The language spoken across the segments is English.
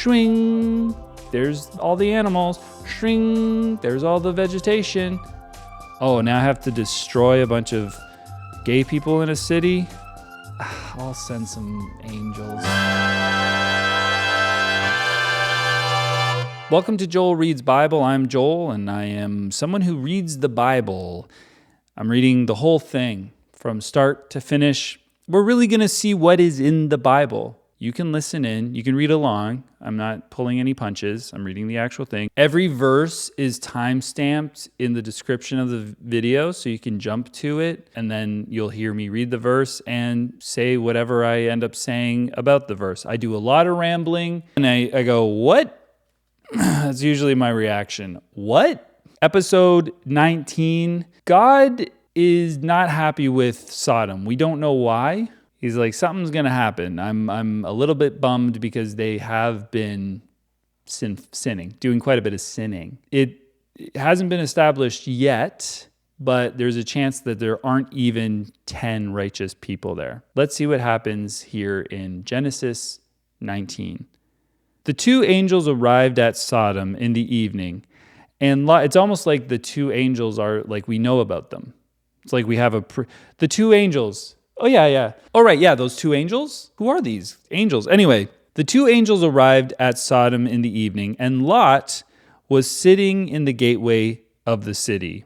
Swing. There's all the animals. Swing. There's all the vegetation. Oh, now I have to destroy a bunch of gay people in a city? I'll send some angels. Welcome to Joel Reads Bible. I'm Joel, and I am someone who reads the Bible. I'm reading the whole thing from start to finish. We're really going to see what is in the Bible. You can listen in. You can read along. I'm not pulling any punches. I'm reading the actual thing. Every verse is time-stamped in the description of the video, so you can jump to it, and then you'll hear me read the verse and say whatever I end up saying about the verse. I do a lot of rambling, and I go, what? That's usually my reaction. What? Episode 19. God is not happy with Sodom. We don't know why. He's like, something's going to happen. I'm a little bit bummed because they have been sinning, doing quite a bit of sinning. It hasn't been established yet, but there's a chance that there aren't even 10 righteous people there. Let's see what happens here in Genesis 19. The two angels arrived at Sodom in the evening, and it's almost like the two angels are like we know about them. It's like we have the two angels. Oh, yeah. All right, yeah, those two angels? Who are these angels? Anyway, the two angels arrived at Sodom in the evening, and Lot was sitting in the gateway of the city.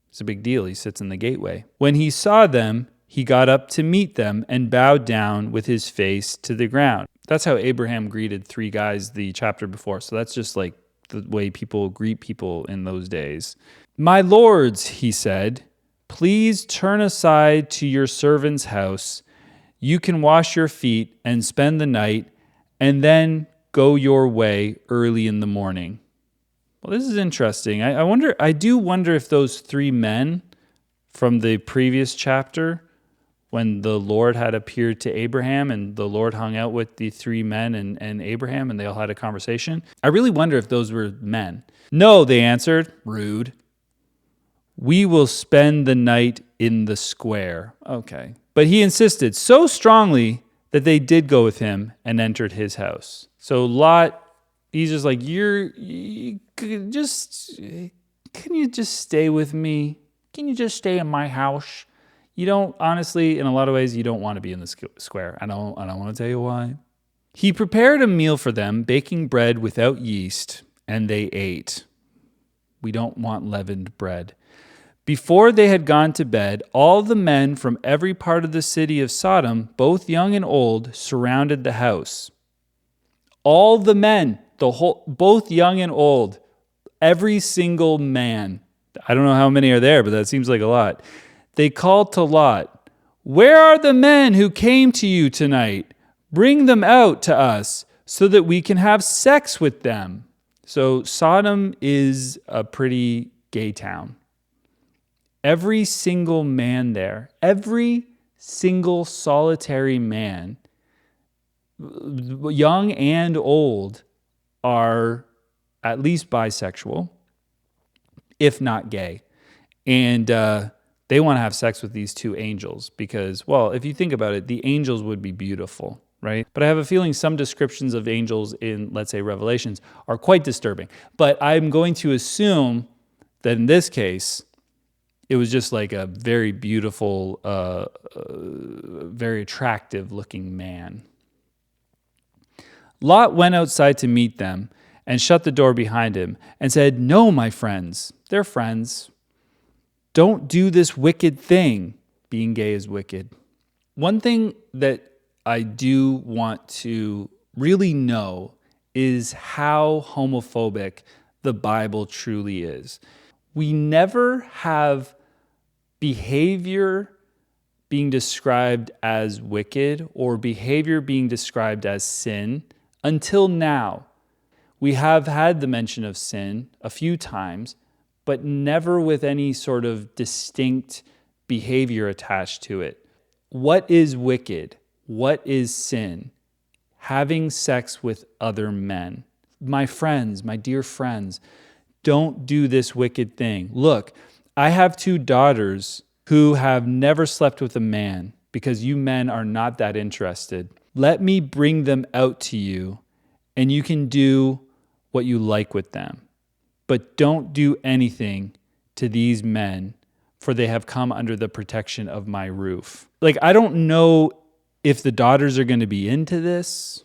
It's a big deal. He sits in the gateway. When he saw them, he got up to meet them and bowed down with his face to the ground. That's how Abraham greeted three guys the chapter before. So that's just like the way people greet people in those days. "My lords," he said, "please turn aside to your servant's house. You can wash your feet and spend the night, and then go your way early in the morning." Well, this is interesting. I do wonder if those three men from the previous chapter, when the Lord had appeared to Abraham and the Lord hung out with the three men and Abraham and they all had a conversation. I really wonder if those were men. "No," they answered. Rude. "We will spend the night in the square." Okay. But he insisted so strongly that they did go with him and entered his house. So Lot, he's just like, can you just stay with me? Can you just stay in my house? You don't, honestly, in a lot of ways, you don't want to be in the square. I don't want to tell you why. He prepared a meal for them, baking bread without yeast, and they ate. We don't want leavened bread. Before they had gone to bed, all the men from every part of the city of Sodom, both young and old, surrounded the house. All the men, both young and old, every single man. I don't know how many are there, but that seems like a lot. They called to Lot, "Where are the men who came to you tonight? Bring them out to us so that we can have sex with them." So Sodom is a pretty gay town. Every single man there, every single solitary man, young and old, are at least bisexual, if not gay. And they want to have sex with these two angels because, well, if you think about it, the angels would be beautiful, right? But I have a feeling some descriptions of angels in, let's say, Revelations are quite disturbing. But I'm going to assume that in this case, it was just like a very beautiful, very attractive looking man. Lot went outside to meet them and shut the door behind him and said, "No, my friends," they're friends, "don't do this wicked thing." Being gay is wicked. One thing that I do want to really know is how homophobic the Bible truly is. We never have behavior being described as wicked or behavior being described as sin until now. We have had the mention of sin a few times, but never with any sort of distinct behavior attached to it. What is wicked? What is sin? Having sex with other men. My friends, my dear friends, don't do this wicked thing. Look, I have two daughters who have never slept with a man because you men are not that interested. Let me bring them out to you and you can do what you like with them. But don't do anything to these men, for they have come under the protection of my roof. Like, I don't know if the daughters are going to be into this.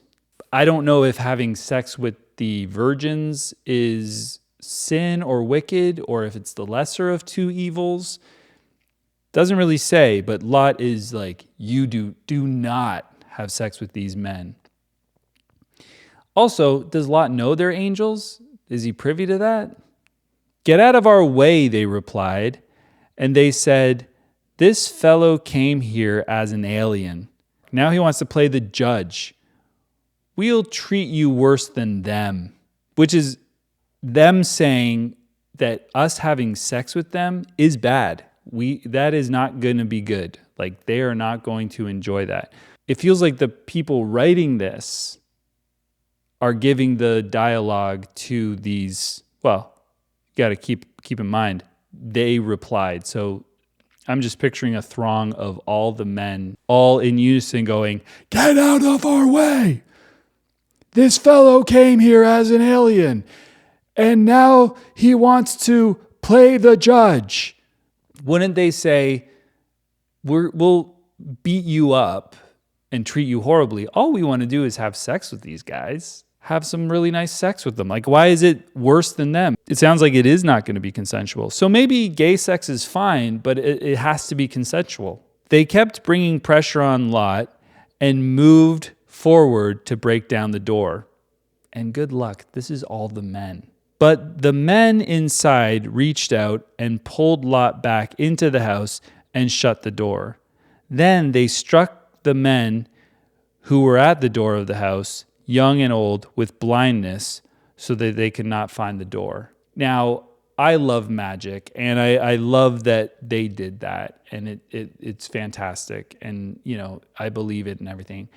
I don't know if having sex with the virgins is sin or wicked, or if it's the lesser of two evils. Doesn't really say, but Lot is like, you do not have sex with these men. Also, does Lot know they're angels? Is he privy to that? Get out of our way, they replied. And they said, this fellow came here as an alien. Now he wants to play the judge. We'll treat you worse than them. Which is them saying that us having sex with them is bad. That is not going to be good. Like, they are not going to enjoy that. It feels like the people writing this are giving the dialogue to these, well, you got to keep in mind, they replied. So I'm just picturing a throng of all the men, all in unison going, get out of our way. This fellow came here as an alien, and now he wants to play the judge. Wouldn't they say, we'll beat you up and treat you horribly? All we want to do is have sex with these guys. Have some really nice sex with them. Like, why is it worse than them? It sounds like it is not going to be consensual. So maybe gay sex is fine, but it has to be consensual. They kept bringing pressure on Lot and moved forward to break down the door. And good luck, this is all the men. But the men inside reached out and pulled Lot back into the house and shut the door. Then they struck the men who were at the door of the house, young and old, with blindness, so that they could not find the door. Now, I love magic, and I love that they did that, and it's fantastic, and I believe it and everything.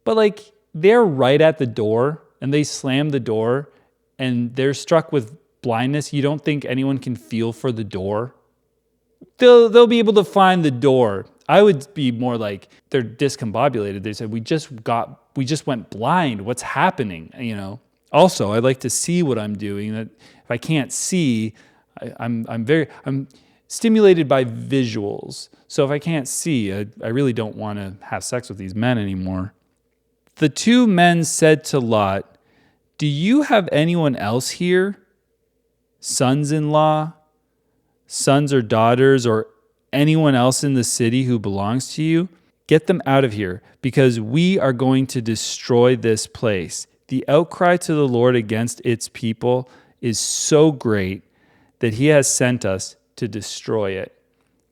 But like, they're right at the door, and they slam the door, and they're struck with blindness. You don't think anyone can feel for the door? They'll be able to find the door. I would be more like, they're discombobulated. They said, we just went blind. What's happening? Also, I like to see what I'm doing. That if I can't see, I'm stimulated by visuals. So if I can't see, I really don't want to have sex with these men anymore. The two men said to Lot, do you have anyone else here? Sons-in-law, sons or daughters, or anyone else in the city who belongs to you? Get them out of here, because we are going to destroy this place. The outcry to the Lord against its people is so great that he has sent us to destroy it.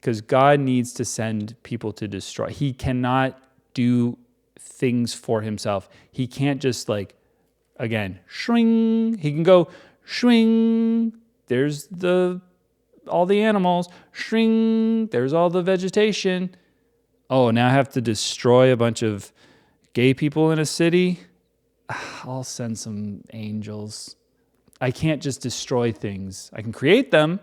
Because God needs to send people to destroy. He cannot do things for himself. He can't just again, shwing. He can go, shwing. There's all the animals. Shwing. There's all the vegetation. Oh, now I have to destroy a bunch of gay people in a city? I'll send some angels. I can't just destroy things. I can create them,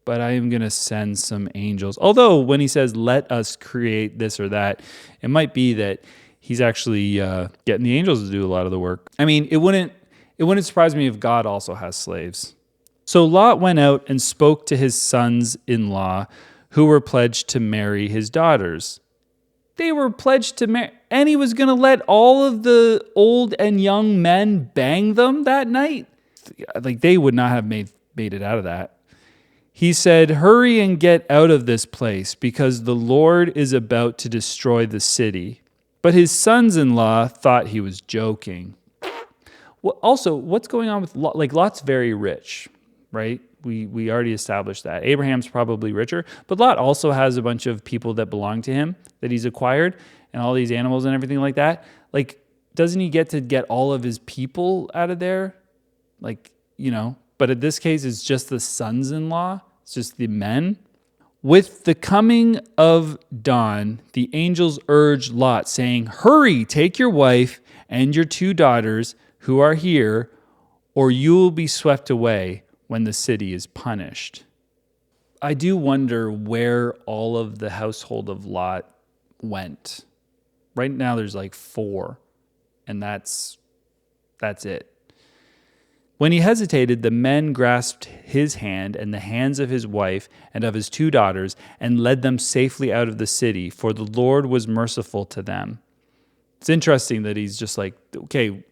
but I am going to send some angels. Although when he says, let us create this or that, it might be that he's actually getting the angels to do a lot of the work. I mean, it wouldn't surprise me if God also has slaves. So Lot went out and spoke to his sons-in-law, who were pledged to marry his daughters. They were pledged to marry, and he was going to let all of the old and young men bang them that night. Like, they would not have made it out of that. He said, hurry and get out of this place, because the Lord is about to destroy the city. But his sons-in-law thought he was joking. Well, also, what's going on with Lot? Like, Lot's very rich, right? We already established that. Abraham's probably richer, but Lot also has a bunch of people that belong to him that he's acquired, and all these animals and everything like that. Like, doesn't he get to get all of his people out of there? But in this case, it's just the sons-in-law. It's just the men. With the coming of dawn, the angels urged Lot, saying, hurry, take your wife and your two daughters who are here, or you will be swept away when the city is punished. I do wonder where all of the household of Lot went. Right now there's 4, and that's That's it. When he hesitated, the men grasped his hand and the hands of his wife and of his 2 daughters and led them safely out of the city, for the Lord was merciful to them. It's interesting that he's just like, okay,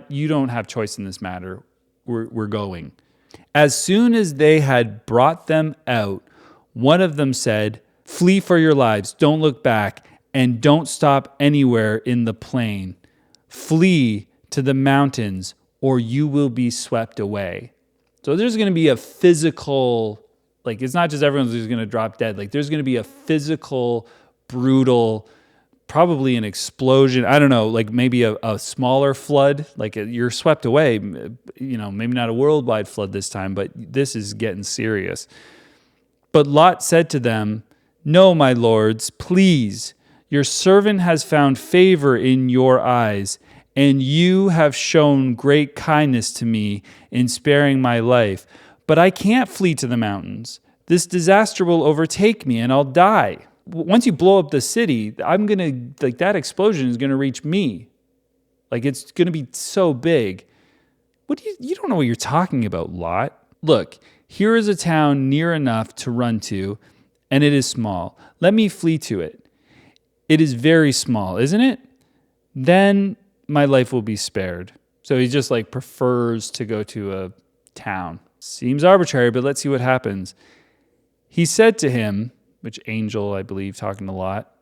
you don't have choice in this matter. We're going. As soon as they had brought them out, one of them said, "Flee for your lives, don't look back, and don't stop anywhere in the plain. Flee to the mountains, or you will be swept away." So there's going to be a physical, like, it's not just everyone's just going to drop dead. Like, there's going to be a physical, brutal, probably an explosion. I don't know, like maybe a smaller flood. Like you're swept away, maybe not a worldwide flood this time, but this is getting serious. But Lot said to them, "No, my lords, please. Your servant has found favor in your eyes, and you have shown great kindness to me in sparing my life. But I can't flee to the mountains. This disaster will overtake me, and I'll die. Once you blow up the city, that explosion is gonna reach me. Like, it's gonna be so big. You don't know what you're talking about, Lot. Look, here is a town near enough to run to, and it is small. Let me flee to it. It is very small, isn't it? Then my life will be spared." So he just prefers to go to a town. Seems arbitrary, but let's see what happens. He said to him, which angel, I believe, talking to Lot,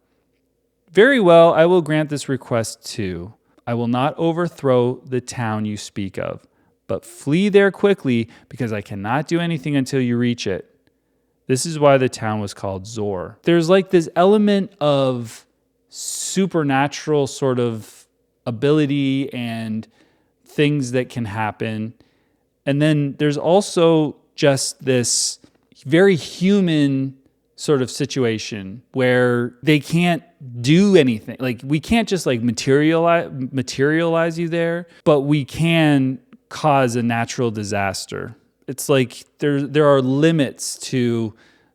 "Very well, I will grant this request too. I will not overthrow the town you speak of, but flee there quickly, because I cannot do anything until you reach it." This is why the town was called Zor. There's this element of supernatural sort of ability and things that can happen. And then there's also just this very human sort of situation where they can't do anything. Like, we can't just materialize you there, but we can cause a natural disaster. It's like there are limits to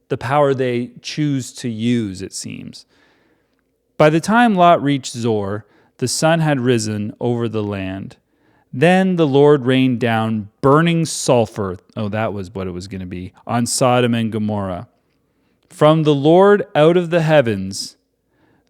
the power they choose to use, it seems. By the time Lot reached Zor, the sun had risen over the land. Then the Lord rained down burning sulfur, that was what it was going to be, on Sodom and Gomorrah, from the Lord out of the heavens.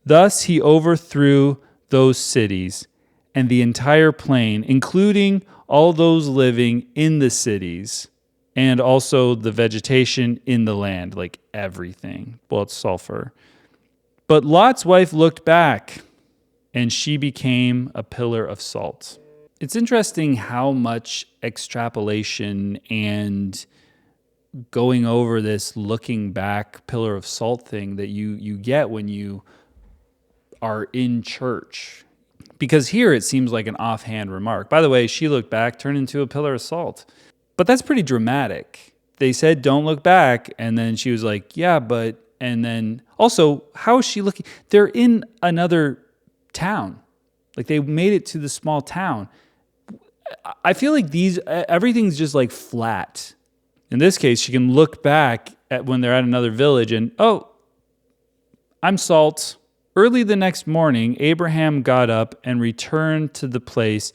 Thus he overthrew those cities and the entire plain, including all those living in the cities, and also the vegetation in the land, like everything. Well, it's sulfur. But Lot's wife looked back, and she became a pillar of salt. It's interesting how much extrapolation and going over this looking back pillar of salt thing that you get when you are in church. Because here it seems like an offhand remark. By the way, she looked back, turned into a pillar of salt. But that's pretty dramatic. They said, "Don't look back." And then she was like, "Yeah, but..." And then also, how is she looking? They're in another town. Like, they made it to the small town. I feel like everything's just flat. In this case, she can look back at when they're at another village and, "Oh, I'm salt." Early the next morning, Abraham got up and returned to the place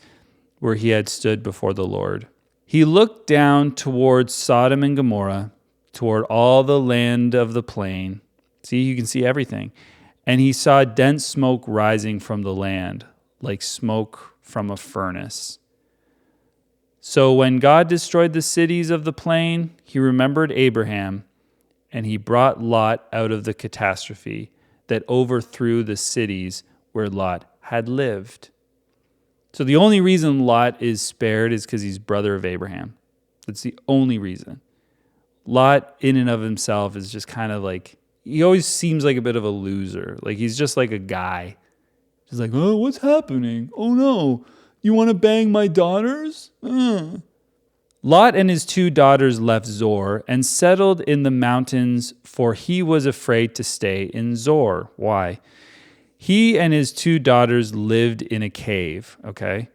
where he had stood before the Lord. He looked down towards Sodom and Gomorrah, toward all the land of the plain. See, you can see everything. And he saw dense smoke rising from the land, like smoke from a furnace. So when God destroyed the cities of the plain, he remembered Abraham, and he brought Lot out of the catastrophe that overthrew the cities where Lot had lived. So the only reason Lot is spared is because he's brother of Abraham. That's the only reason. Lot, in and of himself, is just kind of he always seems like a bit of a loser. Like, he's just like a guy. He's like, "Oh, what's happening? Oh no, you want to bang my daughters?" Lot and his 2 daughters left Zor and settled in the mountains, for he was afraid to stay in Zor. Why? He and his 2 daughters lived in a cave, okay?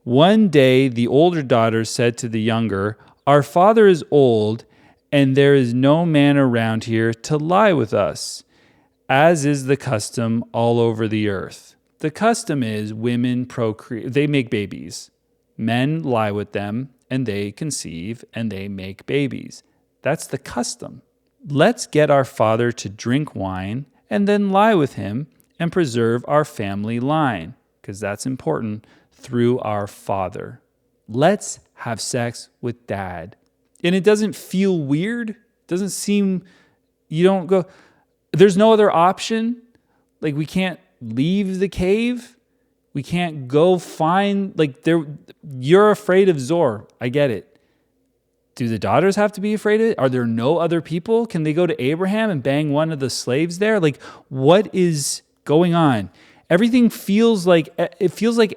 One day, the older daughter said to the younger, "Our father is old, and there is no man around here to lie with us, as is the custom all over the earth." The custom is women procreate, they make babies. Men lie with them, and they conceive, and they make babies. That's the custom. Let's get our father to drink wine, and then lie with him, and preserve our family line, because that's important, through our father. Let's have sex with dad. And it doesn't feel weird. It doesn't seem, you don't go, there's no other option. Like, we can't leave the cave. We can't go find, you're afraid of Zor. I get it. Do the daughters have to be afraid of it? Are there no other people? Can they go to Abraham and bang one of the slaves there? Like, what is going on? Everything feels like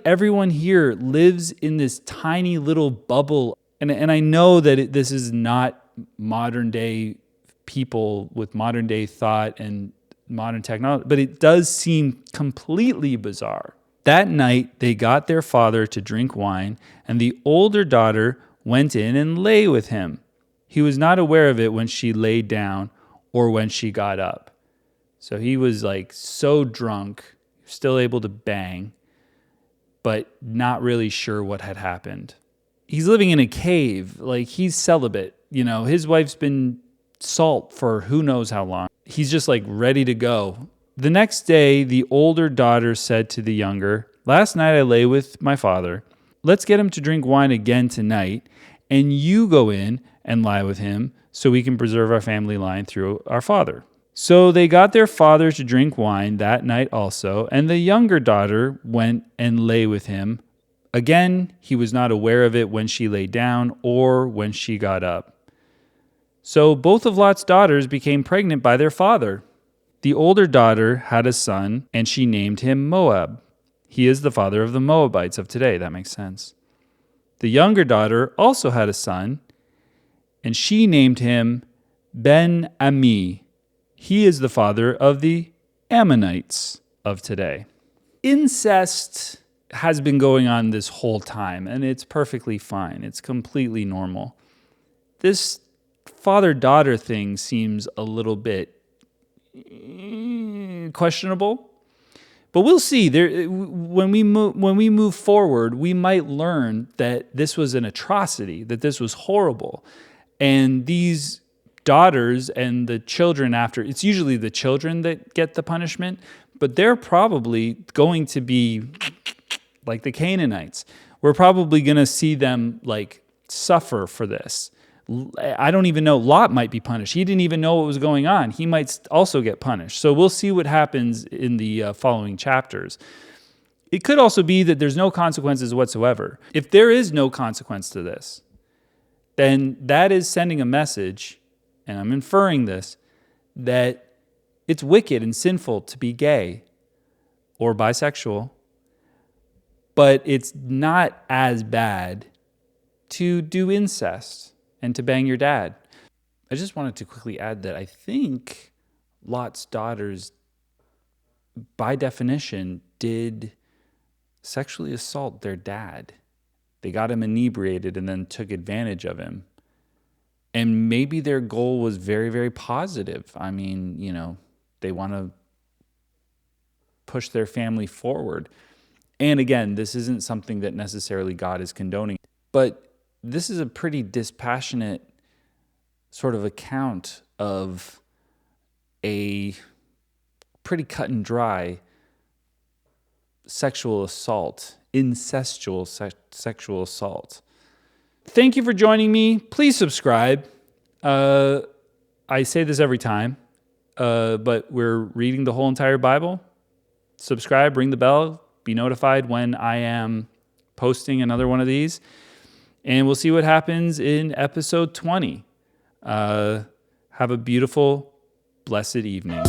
everyone here lives in this tiny little bubble. And I know that this is not modern day people with modern day thought and modern technology, but it does seem completely bizarre. That night, they got their father to drink wine, and the older daughter went in and lay with him. He was not aware of it when she laid down or when she got up. So he was so drunk, still able to bang, but not really sure what had happened. He's living in a cave, he's celibate. His wife's been salt for who knows how long. He's just ready to go. The next day, the older daughter said to the younger, "Last night I lay with my father. Let's get him to drink wine again tonight, and you go in and lie with him so we can preserve our family line through our father." So they got their father to drink wine that night also, and the younger daughter went and lay with him. Again, he was not aware of it when she lay down or when she got up. So both of Lot's daughters became pregnant by their father. The older daughter had a son, and she named him Moab. He is the father of the Moabites of today. That makes sense. The younger daughter also had a son, and she named him Ben-Ami. He is the father of the Ammonites of today. Incest has been going on this whole time, and it's perfectly fine. It's completely normal. This father-daughter thing seems a little bit questionable, but we'll see. When we move forward, we might learn that this was an atrocity, that this was horrible, and these daughters and the children after, it's usually the children that get the punishment, but they're probably going to be like the Canaanites. We're probably going to see them suffer for this. I don't even know. Lot might be punished. He didn't even know what was going on. He might also get punished. So we'll see what happens in the following chapters. It could also be that there's no consequences whatsoever. If there is no consequence to this, then that is sending a message, and I'm inferring this, that it's wicked and sinful to be gay or bisexual, but it's not as bad to do incest and to bang your dad. I just wanted to quickly add that I think Lot's daughters, by definition, did sexually assault their dad. They got him inebriated and then took advantage of him. And maybe their goal was very, very positive. I mean, they want to push their family forward. And again, this isn't something that necessarily God is condoning, but this is a pretty dispassionate sort of account of a pretty cut and dry sexual assault, incestual sexual assault. Thank you for joining me. Please subscribe. I say this every time, but we're reading the whole entire Bible. Subscribe, ring the bell, be notified when I am posting another one of these. And we'll see what happens in episode 20. Have a beautiful, blessed evening.